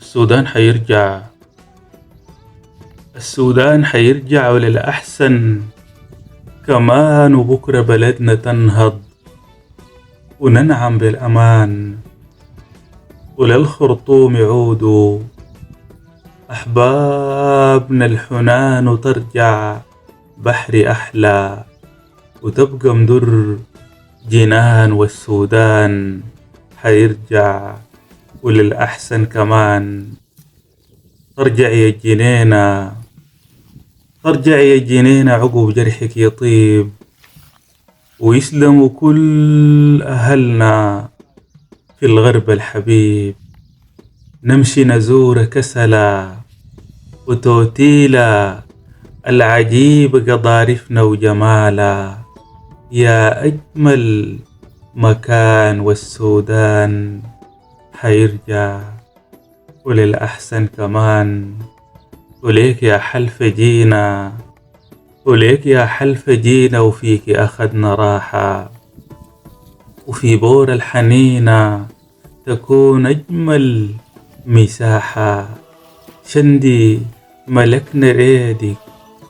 السودان حيرجع. السودان حيرجع وللأحسن كمان، وبكرة بلدنا تنهض وننعم بالأمان، وللخرطوم يعودوا أحبابنا الحنان، وترجع بحري أحلى وتبقى مدر جنان. والسودان حيرجع وللأحسن كمان. ترجع يا الجنينة، ترجع يا الجنينة عقب جرحك يطيب، ويسلموا كل أهلنا في الغرب الحبيب. نمشي نزور كسلا وتوتيلا العجيب قضارفنا وجمالا، يا أجمل مكان. والسودان حيرجع وللأحسن كمان. وليك يا حلف جينا، وليك يا حلف جينا، وفيك أخدنا راحة، وفي بور الحنينة تكون أجمل مساحة. شندي ملكنا ريدك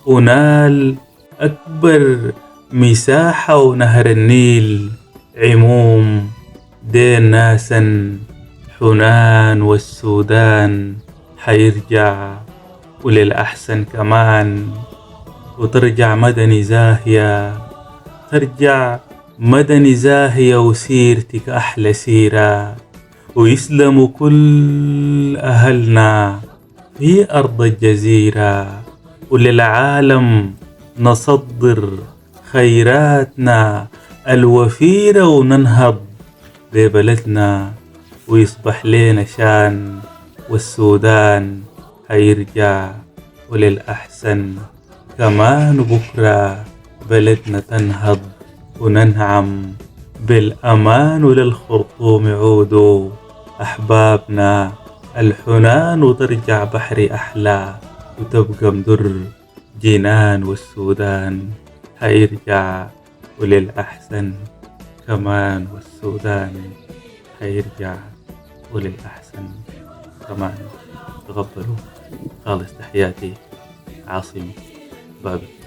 ونال أكبر مساحة، ونهر النيل عموم دين ناسا حنان. والسودان حيرجع وللأحسن كمان. وترجع مدني زاهية، ترجع مدني زاهية، وسيرتك أحلى سيرة، ويسلموا كل أهلنا في أرض الجزيرة. وللعالم نصدر خيراتنا الوفيرة، وننهض ببلدنا ويصبح لينا شان. والسودان هيرجع وللأحسن كمان، بكرة بلدنا تنهض وننعم بالأمان. وللخرطوم يعودوا أحبابنا الحنان، وترجع بحري أحلى وتبقى مدر جنان. والسودان حيرجع وللأحسن كمان. والسودان حيرجع وللأحسن كمان. تقبلوا خالص تحياتي، عاصم بابل.